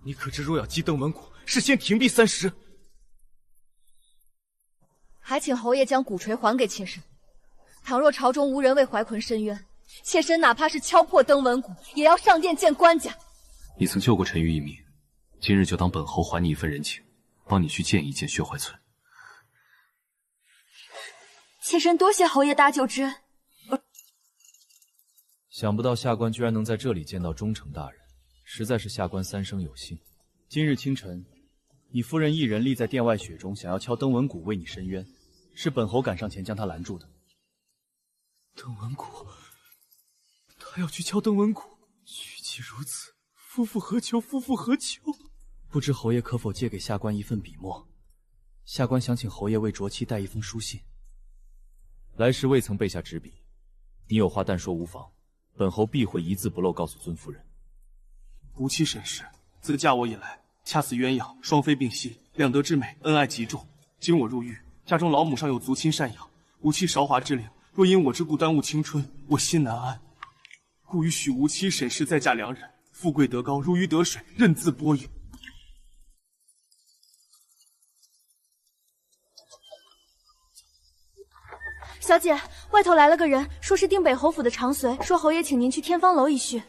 你可知若要击登文谷，是先停币30。还请侯爷将鼓槌还给妾身。倘若朝中无人为怀坤伸冤，妾身哪怕是敲破登文谷，也要上殿见官家。你曾救过陈玉一命，今日就当本侯还你一份人情，帮你去见一见薛怀村。妾身多谢侯爷搭救之恩。想不到下官居然能在这里见到忠诚大人，实在是下官三生有幸。今日清晨，你夫人一人立在殿外雪中，想要敲登文谷为你伸冤，是本侯赶上前将她拦住的。登文谷，他要去敲登文谷，举棋如此，夫复何求？夫复何求？不知侯爷可否借给下官一份笔墨？下官想请侯爷为卓妻带一封书信。来时未曾备下纸笔，你有话但说无妨，本侯必会一字不漏告诉尊夫人。吴妻沈氏自嫁我以来，恰似鸳鸯，双飞并系，两得之美，恩爱极重。今我入狱，家中老母尚有足亲赡养，吴妻韶华之龄，若因我之故耽误青春，我心难安。故欲许吴妻沈氏再嫁良人，富贵得高，如鱼得水，任自播应。小姐，外头来了个人，说是定北侯府的长随，说侯爷请您去天芳楼一叙。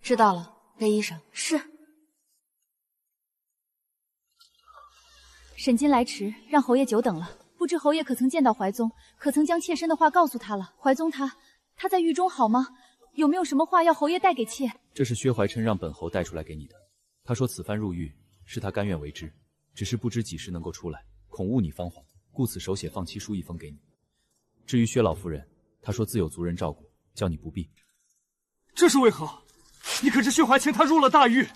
知道了，给医生。是。沈金来迟，让侯爷久等了。不知侯爷可曾见到怀宗？可曾将妾身的话告诉他了？怀宗他在狱中好吗？有没有什么话要侯爷带给妾？这是薛怀琛让本侯带出来给你的。他说此番入狱是他甘愿为之，只是不知几时能够出来，恐误你芳华，故此手写放弃书一封给你。至于薛老夫人，她说自有族人照顾，叫你不必。这是为何？你可知薛怀清他入了大狱，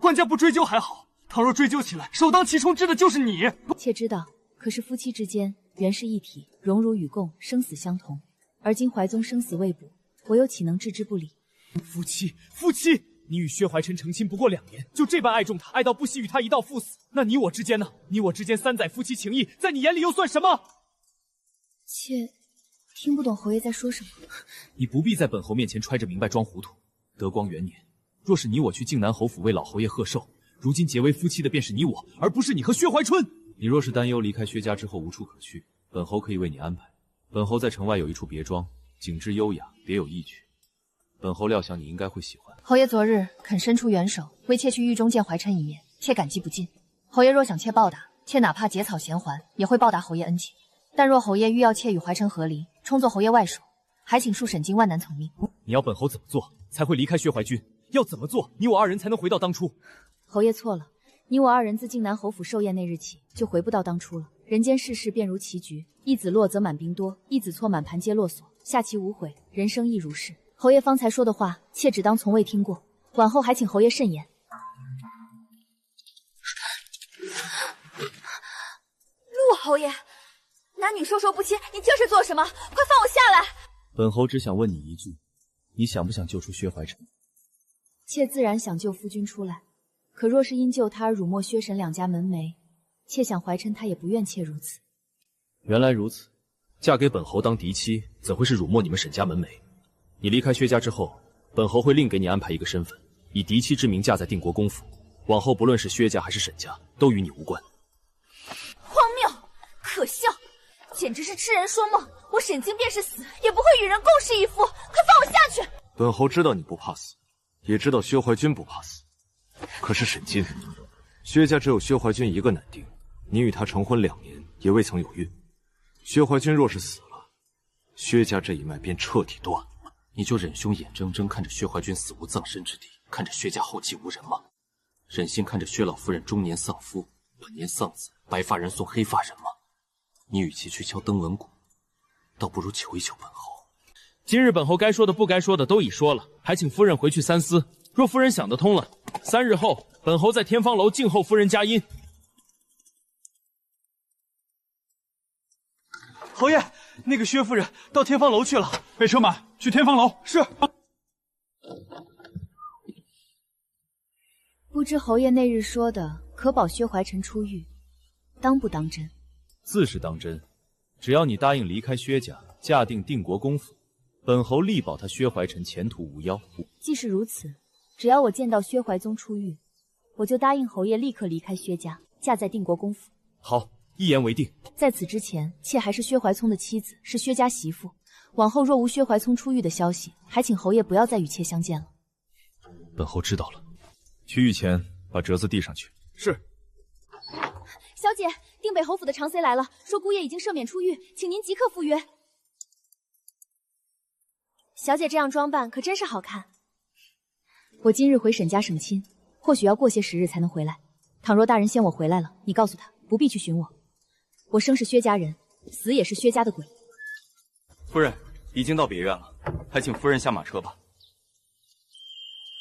官家不追究还好，倘若追究起来，首当其冲之的就是你。妾知道，可是夫妻之间原是一体，荣辱与共，生死相同。而今怀宗生死未卜，我又岂能置之不理？夫妻，你与薛怀琛成亲不过2年，就这般爱重他，爱到不惜与他一道赴死。那你我之间呢？你我之间3载夫妻情谊，在你眼里又算什么？妾听不懂侯爷在说什么。你不必在本侯面前揣着明白装糊涂。德光元年，若是你我去靖南侯府为老侯爷贺寿，如今结为夫妻的便是你我，而不是你和薛怀春。你若是担忧离开薛家之后无处可去，本侯可以为你安排。本侯在城外有一处别庄，景致优雅，别有意趣。本侯料想你应该会喜欢。侯爷昨日肯伸出援手，为妾去狱中见怀琛一面，妾感激不尽。侯爷若想妾报答，妾哪怕结草衔环，也会报答侯爷恩情。但若侯爷欲要妾与怀琛和离，充作侯爷外属，还请恕沈金万难从命。你要本侯怎么做才会离开薛怀君？要怎么做，你我2人才能回到当初？侯爷错了，你我2人自靖南侯府寿宴那日起，就回不到当初了。人间世事便如棋局，一子落则满兵多，一子错满盘皆落锁。下棋无悔，人生亦如是。侯爷方才说的话，妾只当从未听过，往后还请侯爷慎言。陆侯爷，男女授受不亲，你这是做什么？快放我下来！本侯只想问你一句，你想不想救出薛怀臣？妾自然想救夫君出来，可若是因救他而辱没薛沈两家门楣，妾想怀琛他也不愿妾如此。原来如此，嫁给本侯当嫡妻，怎会是辱没你们沈家门楣？你离开薛家之后，本侯会另给你安排一个身份，以嫡妻之名嫁在定国公府，往后不论是薛家还是沈家，都与你无关。荒谬，可笑，简直是痴人说梦！我沈经便是死，也不会与人共侍一夫，快放我下去！本侯知道你不怕死，也知道薛怀君不怕死，可是沈金，薛家只有薛怀君一个男丁，你与他成婚2年，也未曾有孕。薛怀君若是死了，薛家这一脉便彻底断了。你就忍胸眼睁睁看着薛怀君死无葬身之地，看着薛家后继无人吗？忍心看着薛老夫人中年丧夫，晚年丧子，白发人送黑发人吗？你与其去敲登闻鼓，倒不如求一求本侯。今日本侯该说的不该说的都已说了，还请夫人回去三思。若夫人想得通了，3日后本侯在天芳楼静候夫人佳音。侯爷，那个薛夫人到天芳楼去了，备车马去天芳楼。是。不知侯爷那日说的可保薛怀臣出狱，当不当真？自是当真，只要你答应离开薛家，嫁定定国公府，本侯力保他薛怀臣前途无忧。既是如此，只要我见到薛怀宗出狱，我就答应侯爷立刻离开薛家，嫁在定国公府。好，一言为定。在此之前，妾还是薛怀聪的妻子，是薛家媳妇。往后若无薛怀聪出狱的消息，还请侯爷不要再与妾相见了。本侯知道了，去狱前把折子递上去。是。小姐，定北侯府的长随来了，说姑爷已经赦免出狱，请您即刻赴约。小姐这样装扮可真是好看。我今日回沈家省亲，或许要过些时日才能回来。倘若大人先我回来了，你告诉他不必去寻我。我生是薛家人，死也是薛家的鬼。夫人已经到别院了，还请夫人下马车吧。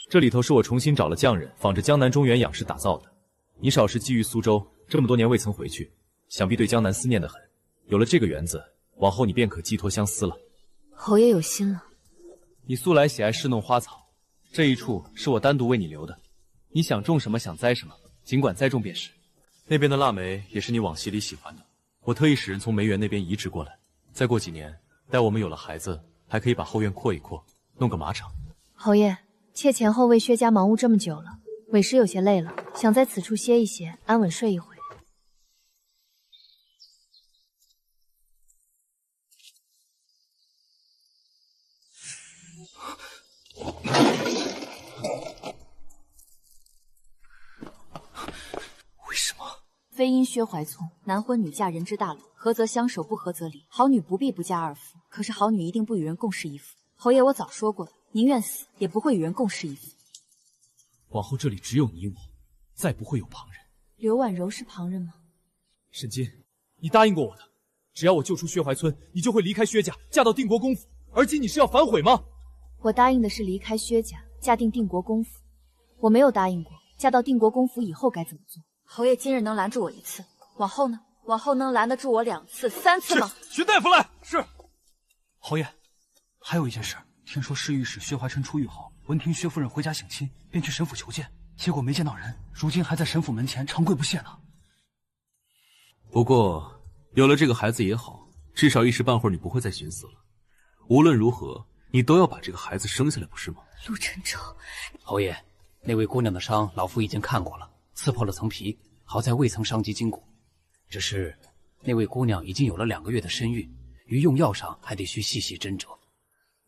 这里头是我重新找了匠人，仿着江南中原样式打造的。你少时寄于苏州，这么多年未曾回去，想必对江南思念得很。有了这个园子，往后你便可寄托相思了。侯爷有心了。你素来喜爱侍弄花草，这一处是我单独为你留的。你想种什么，想栽什么，尽管栽种便是。那边的腊梅也是你往昔里喜欢的，我特意使人从梅园那边移植过来。再过几年，待我们有了孩子，还可以把后院扩一扩，弄个马场。侯爷，妾前后为薛家忙碌这么久了，委实有些累了，想在此处歇一歇，安稳睡一回。为什么？非因薛怀聪，男婚女嫁人之大伦，合则相守，不合则离。好女不必不嫁二夫，可是好女一定不与人共侍一夫。侯爷，我早说过了，宁愿死，也不会与人共侍一夫。往后这里只有你我，再不会有旁人。刘婉柔是旁人吗？沈金，你答应过我的，只要我救出薛怀村，你就会离开薛家，嫁到定国公府。而今你是要反悔吗？我答应的是离开薛家，嫁定定国公府。我没有答应过嫁到定国公府以后该怎么做。侯爷今日能拦住我1次，往后呢？往后能拦得住我2次、3次吗？寻大夫来。是。侯爷，还有一件事，听说侍御史薛怀琛出狱后，闻听薛夫人回家省亲，便去沈府求见，结果没见到人，如今还在沈府门前长跪不谢呢。不过有了这个孩子也好，至少一时半会儿你不会再寻死了。无论如何，你都要把这个孩子生下来，不是吗？陆晨舟，侯爷，那位姑娘的伤，老夫已经看过了，刺破了层皮，好在未曾伤及筋骨。只是那位姑娘已经有了2个月的身孕，于用药上还得需细细斟酌。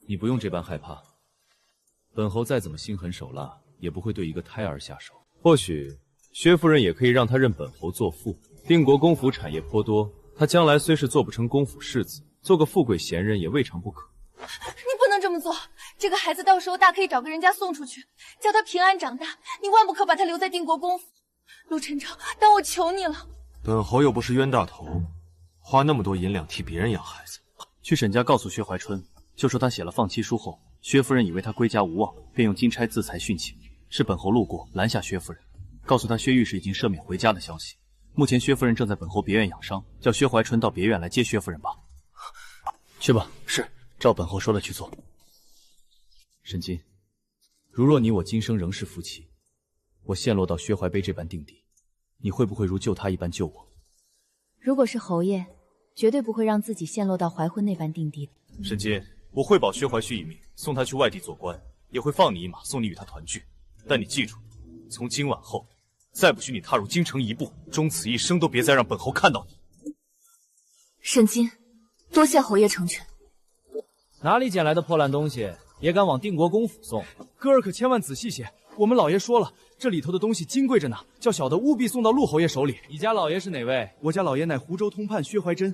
你不用这般害怕，本侯再怎么心狠手辣，也不会对一个胎儿下手。或许薛夫人也可以让他认本侯做父。定国公府产业颇多，他将来虽是做不成公府世子，做个富贵闲人也未尝不可。你不能这么做，这个孩子到时候大可以找个人家送出去，叫他平安长大，你万不可把他留在定国公府。陆晨舟，但我求你了。本侯又不是冤大头，花那么多银两替别人养孩子。去沈家告诉薛怀春，就说他写了放弃书后，薛夫人以为他归家无望，便用金钗自裁殉情。是本侯路过拦下薛夫人，告诉他薛御史已经赦免回家的消息。目前薛夫人正在本侯别院养伤，叫薛怀春到别院来接薛夫人吧。去吧。是。照本侯说的去做。沈金，如若你我今生仍是夫妻，我陷落到薛怀卑这般境地，你会不会如救他一般救我？如果是侯爷，绝对不会让自己陷落到怀婚那般境地的。沈金，我会保薛怀胥一命，送他去外地做官，也会放你一马，送你与他团聚。但你记住，从今晚后，再不许你踏入京城一步，终此一生都别再让本侯看到你。沈金，多谢侯爷成全。哪里捡来的破烂东西，也敢往定国公府送？哥儿可千万仔细些，我们老爷说了，这里头的东西金贵着呢，叫小的务必送到陆侯爷手里。你家老爷是哪位？我家老爷乃湖州通判薛怀真。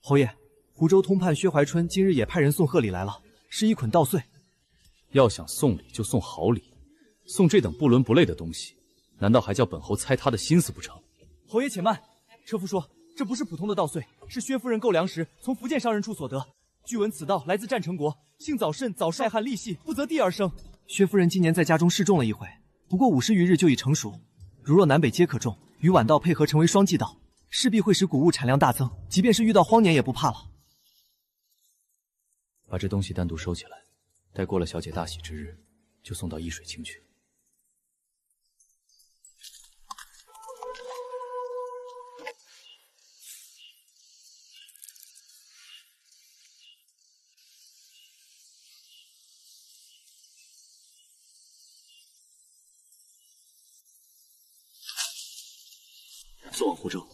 侯爷，湖州通判薛怀春今日也派人送贺礼来了，是一捆稻穗。要想送礼就送好礼，送这等不伦不类的东西，难道还叫本侯猜他的心思不成？侯爷且慢，车夫说这不是普通的稻穗，是薛夫人购粮时从福建商人处所得。据闻此稻来自战成国，姓早甚，早晒旱利细，不择地而生。薛夫人今年在家中试种了一回，不过50余日就已成熟。如若南北皆可种，与晚稻配合成为双季稻，势必会使谷物产量大增，即便是遇到荒年也不怕了。把这东西单独收起来，待过了小姐大喜之日，就送到易水清去。送往湖州。